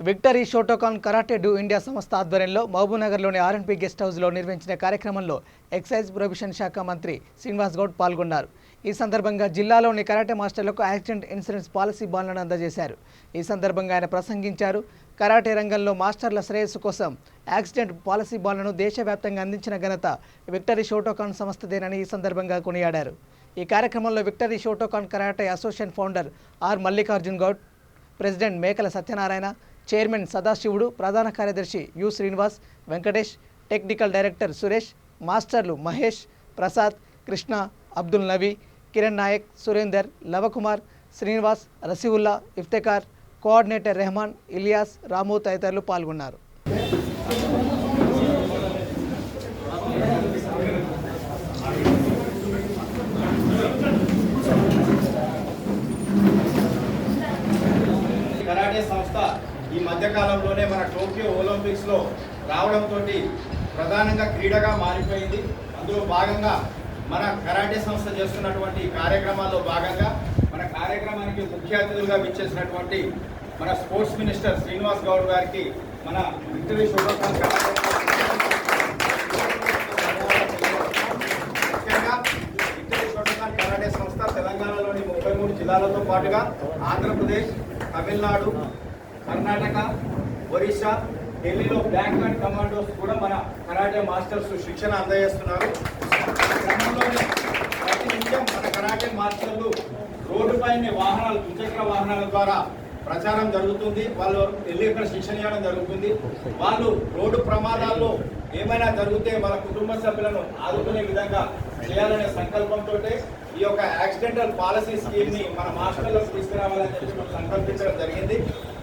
Victory shotokan karate do India సంస్థ ఆధ్వర్యంలో మహబూబ్నగర్లోని RNP guest హౌస్లో నిర్వహించిన కార్యక్రమంలో ఎక్సైజ్ ప్రొహిబిషన్ శాఖ మంత్రి శ్రీనివాస్ గౌడ్ పాల్గొన్నారు. ఈ సందర్భంగా జిల్లాలోని కరాటే మాస్టర్లకు యాక్సిడెంట్ ఇన్సూరెన్స్ పాలసీ బాండ్లను అందజేశారు. ఈ సందర్భంగా ఆయన ప్రసంగించారు. కరాటే రంగంలో మాస్టర్ల శ్రేయస్సు కోసం యాక్సిడెంట్ పాలసీ బాండ్లను దేశవ్యాప్తంగా అందించిన ఘనత విక్టరీ షోటోకాన్ సంస్థదేనని ఈ సందర్భంగా కొనియాడారు. ఈ కార్యక్రమంలో victory shotokan karate association founder R Mallikarjun Goud, president Mekala Satyanarayana, chairman Sadasivudu, ప్రధాన కార్యదర్శి U Srinivas, Venkatesh, technical director Suresh, మాస్టర్లు మహేష్, ప్రసాద్, కృష్ణ, అబ్దుల్ నవీ, కిరణ్ నాయక్, సురేందర్, లవకుమార్, శ్రీనివాస్, రసీవుల్లా, ఇఫ్తెకార్, కోఆర్డినేటర్ రెహమాన్, ఇలియాస్, రాము తదితరులు పాల్గొన్నారు. కరాటే సంస్థ ఈ మధ్యకాలంలోనే మన టోక్యో ఒలింపిక్స్లో రావడంతో ప్రధానంగా క్రీడగా మారిపోయింది. అందులో భాగంగా మన కరాటే సంస్థ చేస్తున్నటువంటి కార్యక్రమాల్లో భాగంగా మన కార్యక్రమానికి ముఖ్య అతిథులుగా విచ్చేసినటువంటి మన స్పోర్ట్స్ మినిస్టర్ శ్రీనివాస్ గౌడ్ గారికి మన విక్టరీ షోటోకాన్ ముఖ్యంగా విక్టరీ షోటోకాన్ కరాటే సంస్థ తెలంగాణలోని 33 జిల్లాలతో పాటుగా ఆంధ్రప్రదేశ్, తమిళనాడు, కర్ణాటక, ఒరిస్సా, ఢిల్లీలో బ్లాక్ బెల్ట్ కమాండోస్ కూడా మన కరాటే మాస్టర్స్ శిక్షణ అందజేస్తున్నారు. క్రమంలోనే ప్రతి నిత్యం మన కరాటే మాస్టర్లు రోడ్డుపైన వాహనాలు, ద్విచక్ర వాహనాల ద్వారా ప్రచారం జరుగుతుంది. వాళ్ళు వెళ్ళి ఇక్కడ శిక్షణ ఇవ్వడం జరుగుతుంది. వాళ్ళు రోడ్డు ప్రమాదాల్లో ఏమైనా జరిగితే వాళ్ళ కుటుంబ సభ్యులను ఆదుకునే విధంగా చేయాలనే సంకల్పంతో ఈ యొక్క యాక్సిడెంటల్ పాలసీ స్కీమ్ ని మన మాస్టర్లకు తీసుకురావాలని చెప్పి మనం సంకల్పించడం జరిగింది.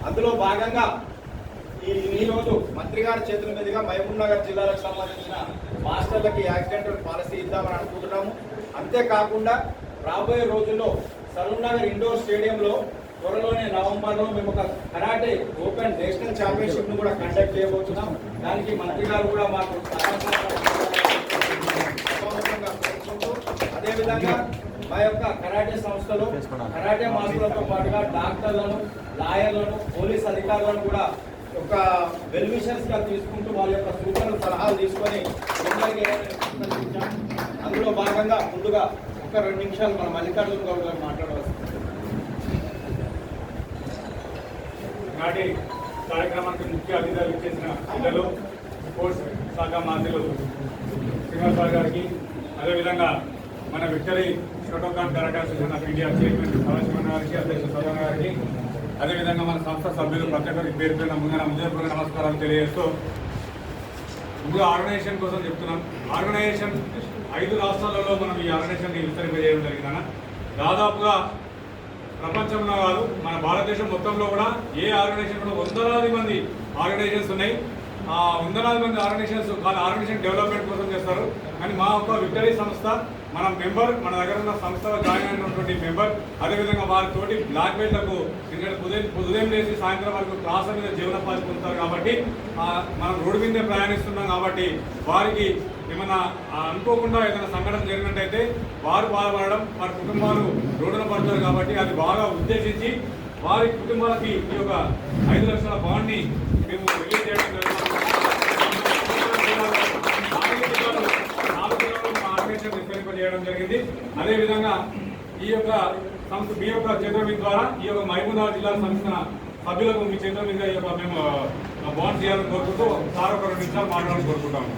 అందులో భాగంగా ఈ రోజు మంత్రి గారి చేతుల మీదుగా మహబూబ్నగర్ జిల్లాలకు సంబంధించిన మాస్టర్లకి యాక్సిడెంటల్ పాలసీ ఇద్దామని అనుకుంటున్నాము. అంతేకాకుండా రాబోయే రోజుల్లో సరూర్ ఇండోర్ స్టేడియంలో త్వరలోనే నవంబర్లో మేము ఒక కరాటే ఓపెన్ నేషనల్ ఛాంపియన్షిప్ ను కూడా కండక్ట్ చేయబోతున్నాం. దానికి మంత్రి గారు కూడా మాకు అదేవిధంగా మా యొక్క కరాటే సంస్థలో కరాటే మాస్టర్లతో పాటుగా డాక్టర్లను, లాయర్లను, పోలీస్ అధికారులను కూడా ఒక వెల్ విషర్స్ గా తీసుకుంటూ వాళ్ళ యొక్క సూచనలు, సలహాలు తీసుకొని అందులో భాగంగా ముందుగా ఒక 2 నిమిషాలు మన మల్లికార్జున గౌడ్ గారు మాట్లాడవలసింది. నాటి కార్యక్రమానికి ముఖ్య అతిథిగా ఇచ్చేసిన పిల్లలు, స్పోర్ట్స్ శాఖ మంత్రులు శ్రీనివాస్ గారికి, అదేవిధంగా మన victory shotokan karate association of India chairman Sadasivan గారికి, అధ్యక్షుడు సోదన్ గారికి, అదేవిధంగా మన సంస్థ సభ్యులు ప్రతి ఒక్కరికి పేరు పేరున ముందుగా హృదయపూర్వక నమస్కారాలు తెలియజేస్తూ, ఇప్పుడు ఆర్గనైజేషన్ కోసం చెప్తున్నాం. ఆర్గనైజేషన్ 5 రాష్ట్రాలలో మనం ఈ ఆర్గనైజేషన్ని విస్తరింపజేయడం జరిగిందన్న. దాదాపుగా ప్రపంచంలో కాదు, మన భారతదేశం మొత్తంలో కూడా ఏ ఆర్గనైజేషన్ కూడా వందలాది మంది ఆర్గనైజేషన్స్ ఉన్నాయి. ఆ వందలాది మంది ఆర్గనైజేషన్స్ ఆర్గనైజేషన్ డెవలప్మెంట్ కోసం చేస్తారు. కానీ మా యొక్క విక్టరీ సంస్థ, మన మెంబర్, మన దగ్గర ఉన్న సంస్థలో జాయిన్ అయినటువంటి మెంబర్, అదేవిధంగా వారితోటి బ్లాక్ బెల్ట్లకు ఎందుకంటే ఉదయం లేచి సాయంత్రం వరకు క్లాసుల మీద జీవనోపాధి పొందుతారు. కాబట్టి మనం రోడ్డు మీదే ప్రయాణిస్తున్నాం కాబట్టి వారికి ఏమైనా అనుకోకుండా ఏదైనా సంఘటన జరిగినట్టయితే వారు బాధపడడం, వారి కుటుంబాలు రోడ్డున పడతారు. కాబట్టి అది బాగా ఉద్దేశించి వారి కుటుంబాలకి ఈ యొక్క 5 లక్షల బాండ్ని మేము రిలీజ్ చేయడం జరుగుతుంది. 4 జిల్లాలో మా ఆర్గనైజేషన్ విస్తరింపజేయడం జరిగింది. అదేవిధంగా ఈ యొక్క సంస్థ మీ యొక్క చేతుల మీద ద్వారా ఈ యొక్క మహబూబ్నగర్ జిల్లాకు సంబంధించిన సభ్యులకు మీ చేతుల మీద ఈ యొక్క మేము బాండ్ చేయాలని కోరుకుంటూ సార్ ఒక 2 నిమిషాలు మాట్లాడాలని కోరుకుంటాము.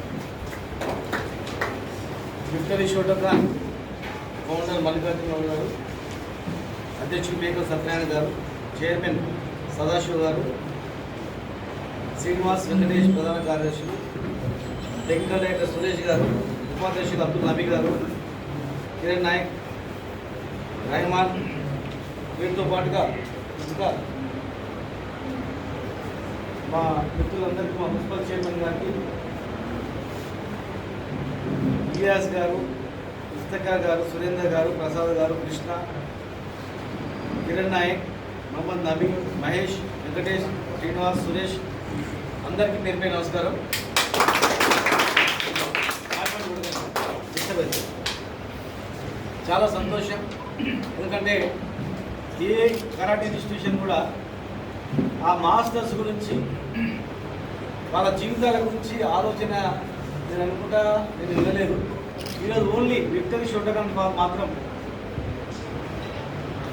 విక్టరీ షోటోకాన్ ఫౌండర్ మల్లికార్జున గారు, అధ్యక్షుడు మేకల సత్యనారాయణ గారు, చైర్మన్ సదాశివ గారు, శ్రీనివాస్, వెంకటేష్ ప్రధాన కార్యదర్శులు, టెక్నికల్ డైరెక్టర్ సురేష్ గారు, ఉపాధ్యక్షులు అబ్దుల్ నబీ గారు, కిరణ్ నాయక్, రెహమాన్, వీరితో పాటుగా ఇంకా మా మిత్రులందరికీ, మా మున్సిపల్ చైర్మన్ గారికి, ఇలియాస్ గారు, ఇఫ్తెకార్ గారు, సురేందర్ గారు, ప్రసాద్ గారు, కృష్ణ, కిరణ్ నాయక్, మహమ్మద్ నబీ, మహేష్, వెంకటేష్, శ్రీనివాస్, సురేష్ అందరికీ పేరు పేరు నమస్కారం. చాలా సంతోషం. ఎందుకంటే ఏ కరాటే ఇన్స్టిట్యూషన్ కూడా ఆ మాస్టర్స్ గురించి వాళ్ళ జీవితాల గురించి ఆలోచన నేను అనుకుంటా నేను వినలేదు. ఈరోజు ఓన్లీ విక్టరీ షోటగాన్ మాత్రం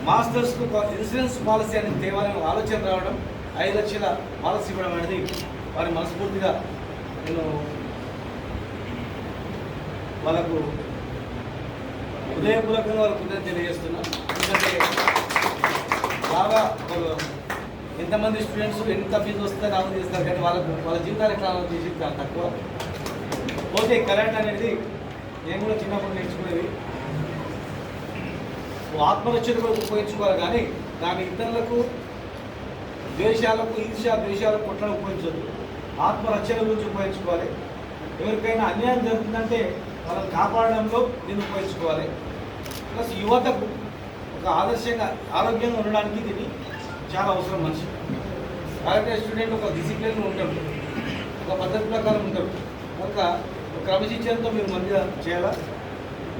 మాస్టర్స్కు ఇన్సూరెన్స్ పాలసీ అనేది తేవాలని ఆలోచన రావడం, 5 లక్షల పాలసీ ఇవ్వడం అనేది వారి మనస్ఫూర్తిగా నేను వాళ్ళకు హృదయపూర్వకంగా వాళ్ళకు కృతజ్ఞతలు తెలియజేస్తున్నాను. ఎందుకంటే బాగా ఎంతమంది స్టూడెంట్స్ ఎంత ఫీజు వస్తుందని ఆలోచన చేస్తారు, కానీ వాళ్ళ జీవితాలు ఎట్లా ఆలోచన చేసి చాలా తక్కువ. పోతే కరెంట్ అనేది నేను కూడా చిన్నప్పుడు నేర్చుకునేది, ఆత్మరక్షణ కూడా ఉపయోగించుకోవాలి, కానీ దాని ఇతరులకు ద్వేషాలకు కొట్టడం ఉపయోగించదు. ఆత్మరక్షణ గురించి ఉపయోగించుకోవాలి. ఎవరికైనా అన్యాయం జరుగుతుందంటే వాళ్ళని కాపాడడంలో దీన్ని ఉపయోగించుకోవాలి. ప్లస్ యువతకు ఒక ఆదర్శంగా ఆరోగ్యంగా ఉండడానికి దీన్ని చాలా అవసరం. మనిషి కరెక్ట్ స్టూడెంట్ ఒక డిసిప్లిన్ ఉంటాడు, ఒక పద్ధతి ప్రకారం ఉంటాడు, ఒక క్రమశిక్షణతో మీరు మంచిగా చేయాలా.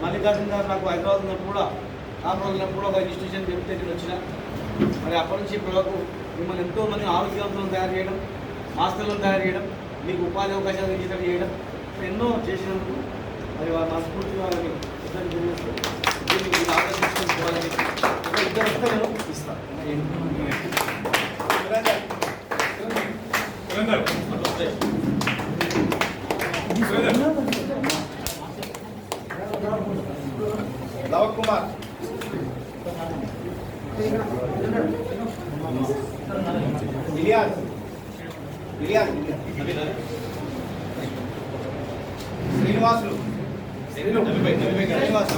మల్లికార్జున గారు నాకు హైదరాబాద్ ఉన్నప్పుడు కూడా ఉన్నప్పుడు ఒక ఇన్స్టిట్యూషన్ చెప్తే నేను వచ్చిన, మరి అప్పటి నుంచి ఇప్పటి వరకు మిమ్మల్ని ఎంతోమంది ఆరోగ్యవంతులను తయారు చేయడం, మాస్టర్లను తయారు చేయడం, మీకు ఉపాధి అవకాశాలు ఇచ్చేటట్టు చేయడం, ఎన్నో చేసినందుకు మరి వారి మనస్ఫూర్తిగా వాళ్ళని ఇద్దరు తెలియజేస్తూ దీన్ని ఆకర్షించుకోవాలని ఒక ఇద్దరు వస్తే నేను ఇస్తాను. లవ్ కుమార్, ఇలియాస్, శ్రీనివాసులు, శ్రీనివాస్,